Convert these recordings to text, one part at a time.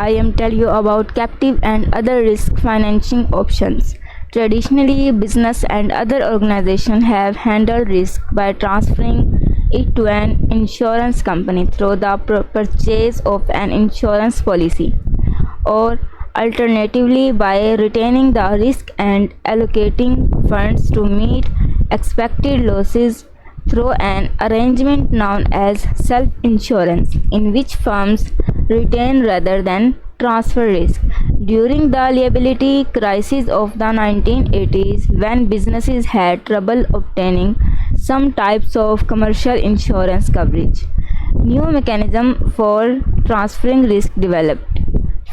I am tell you about captive and other risk financing options. Traditionally, business and other organizations have handled risk by transferring it to an insurance company through the purchase of an insurance policy, or alternatively by retaining the risk and allocating funds to meet expected losses through an arrangement known as self-insurance, in which firms retain rather than transfer risk. During the liability crisis of the 1980s, when businesses had trouble obtaining some types of commercial insurance coverage, new mechanism for transferring risk developed.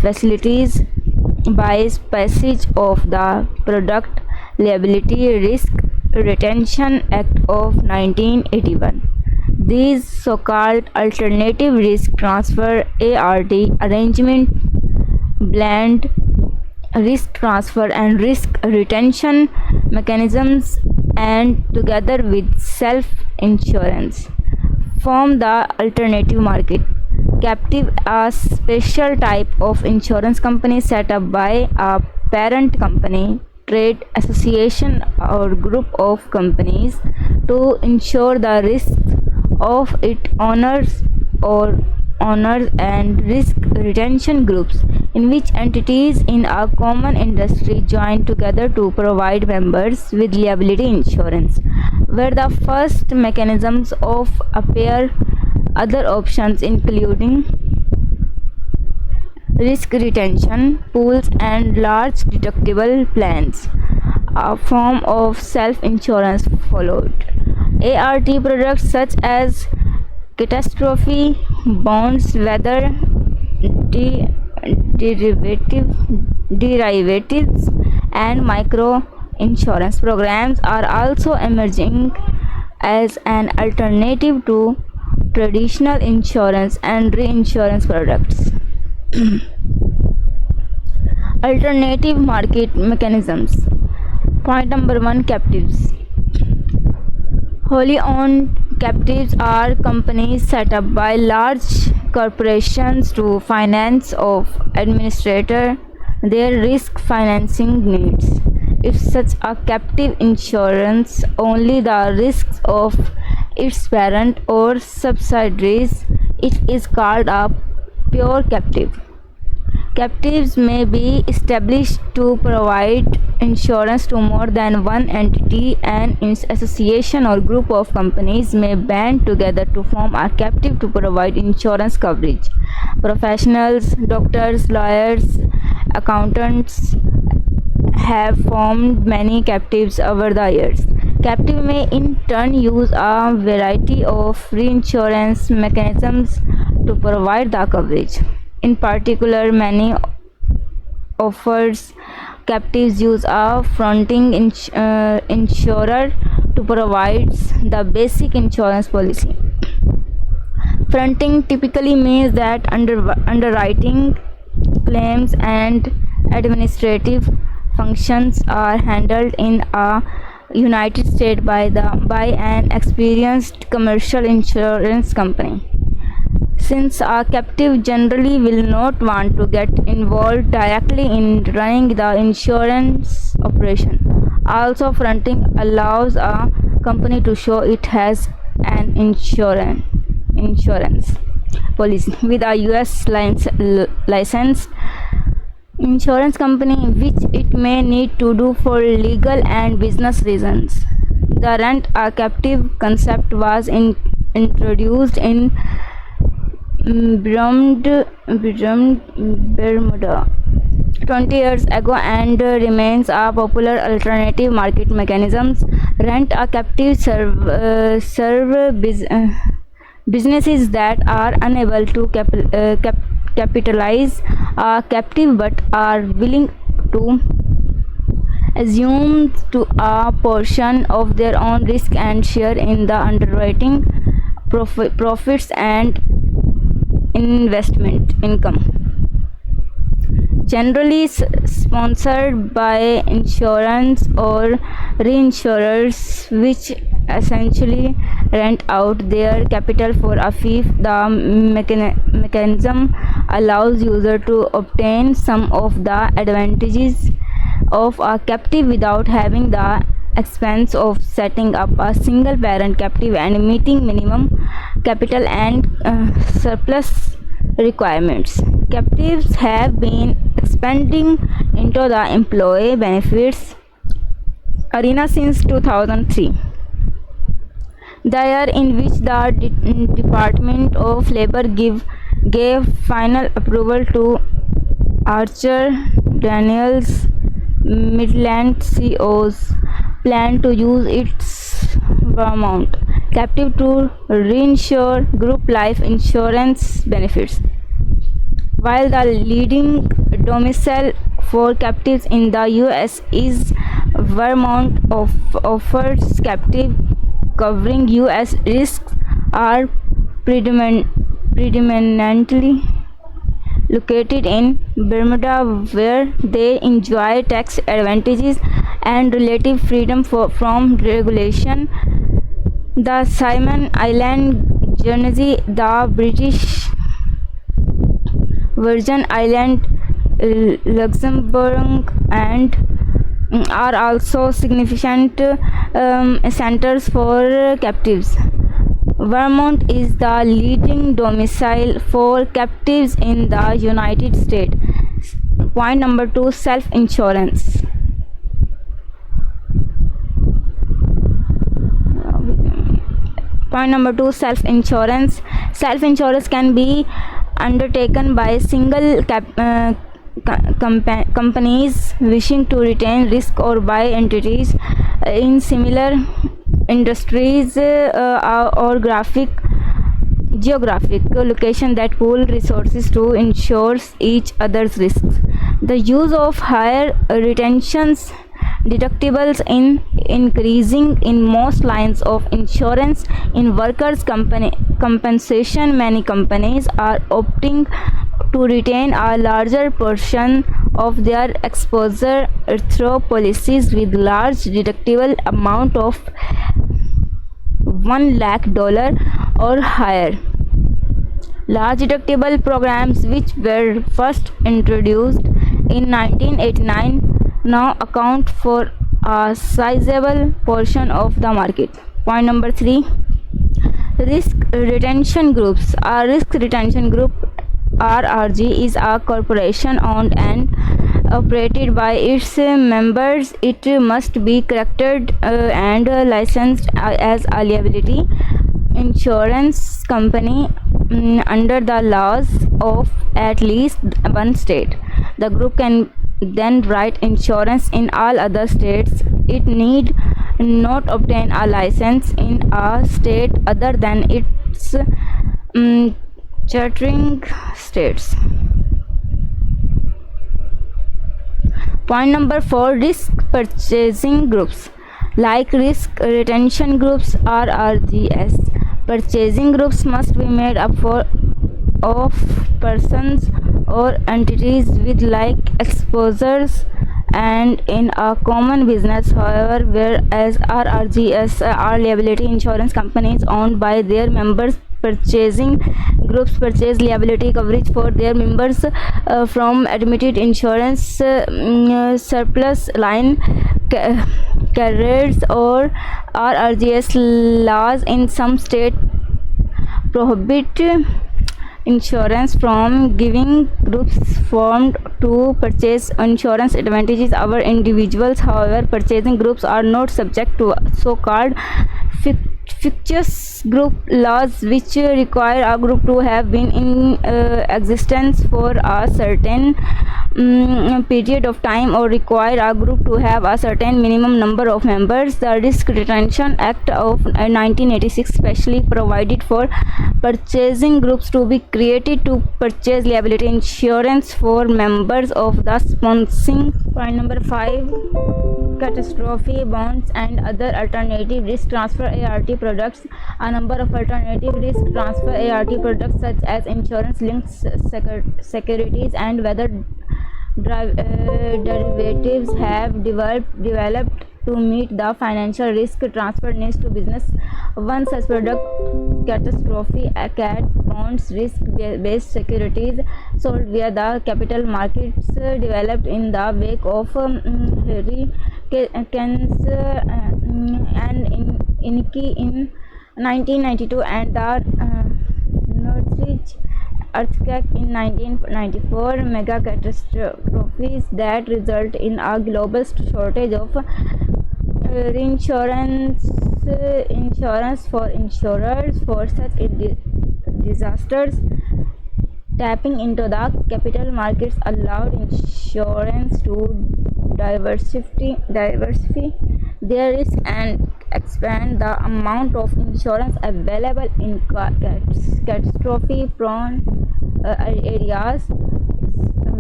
Facilities by passage of the Product Liability Risk Retention Act of 1981. These so-called alternative risk transfer (ART) arrangement blend risk transfer and risk retention mechanisms, and together with self-insurance form the alternative market. Captive, a special type of insurance company set up by a parent company, trade association, or group of companies to insure the risks of its owners and risk retention groups, in which entities in a common industry join together to provide members with liability insurance, where the first mechanisms of appear. Other options including risk retention pools and large deductible plans, a form of self-insurance followed. ART products such as catastrophe bonds, weather derivatives, and micro insurance programs are also emerging as an alternative to traditional insurance and reinsurance products. Alternative market mechanisms. Point number 1: captives. Wholly owned captives are companies set up by large corporations to finance or administer their risk financing needs. If such a captive insures only the risks of its parent or subsidiaries, it is called a pure captive. Captives may be established to provide insurance to more than one entity. An association or group of companies may band together to form a captive to provide insurance coverage. Professionals, doctors, lawyers, accountants have formed many captives over the years. Captive may in turn use a variety of reinsurance mechanisms to provide the coverage. In particular, many offers captives use a fronting insurer to provide the basic insurance policy. Fronting typically means that underwriting, claims, and administrative functions are handled in a United States by an experienced commercial insurance company. Since a captive generally will not want to get involved directly in running the insurance operation. Also, fronting allows a company to show it has an insurance policy with a US licensed insurance company, which it may need to do for legal and business reasons. The rent a captive concept was introduced in Bermuda 20 years ago and remains a popular alternative market mechanism. Rent a captive serve businesses that are unable to capitalize a captive but are willing to assume to a portion of their own risk and share in the underwriting profits and investment income. Generally sponsored by insurance or reinsurers, which essentially rent out their capital for a fee. The mechanism allows user to obtain some of the advantages of a captive without having the expense of setting up a single parent captive and meeting minimum capital and surplus requirements. Captives have been expanding into the employee benefits arena since 2003, the year in which the Department of Labor gave final approval to Archer Daniels Midland CO's plan to use its Vermont captive to reinsure group life insurance benefits. While the leading domicile for captives in the US is Vermont, offers captive covering US risks are predominantly located in Bermuda, where they enjoy tax advantages and relative freedom from regulation. The Simon Island, Jersey, the British Virgin Islands, Luxembourg, and are also significant centers for captives. Vermont is the leading domicile for captives in the United States. Point number 2, self-insurance. Point number 2, self-insurance. Self-insurance can be undertaken by single companies wishing to retain risk or by entities in similar industries or geographic location that pool resources to insure each other's risks. The use of higher retentions deductibles in increasing in most lines of insurance. In workers' compensation, many companies are opting to retain a larger portion of their exposure through policies with large deductible amount of $1 lakh or higher. Large deductible programs, which were first introduced in 1989, now account for a sizable portion of the market. Point number 3, risk retention groups. A risk retention group, RRG, is a corporation owned and operated by its members. It must be corrected and licensed as a liability insurance company under the laws of at least one state. The group can then write insurance in all other states. It need not obtain a license in a state other than its chartering states. Point number 4, risk purchasing groups. Like risk retention groups, RRGS, purchasing groups must be made up of persons or entities with like exposures and in a common business. However, whereas RRGS are liability insurance companies owned by their members, purchasing groups purchase liability coverage for their members from admitted insurance surplus line carriers or RRGS. Laws in some states prohibit insurance from giving groups formed to purchase insurance advantages over individuals. However, purchasing groups are not subject to so-called fictitious group laws, which require a group to have been in existence for a certain period of time or require a group to have a certain minimum number of members. The Risk Retention Act of 1986 specially provided for purchasing groups to be created to purchase liability insurance for members of the sponsoring. Point number 5, catastrophe bonds and other alternative risk transfer ART products. A number of alternative risk transfer ART products such as insurance linked securities and weather derivatives have developed to meet the financial risk transfer needs to business. One such product, catastrophe cat bonds, risk-based securities sold via the capital markets, developed in the wake of hurricanes and Inki in 1992 and the Northridge earthquake in 1994, mega catastrophes that result in a global shortage of insurance for insurers for such disasters. Tapping into the capital markets allowed insurance to diversify their risk and expand the amount of insurance available in catastrophe-prone areas.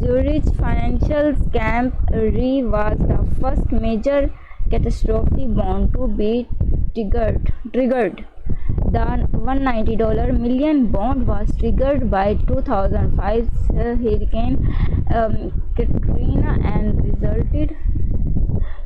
Zurich Financial Scam Re was the first major catastrophe bond to be triggered. The $190 million bond was triggered by 2005's Hurricane Katrina and resulted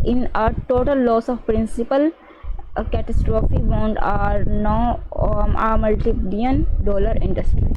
in a total loss of principal. Catastrophe bonds are now a multi-billion-dollar industry.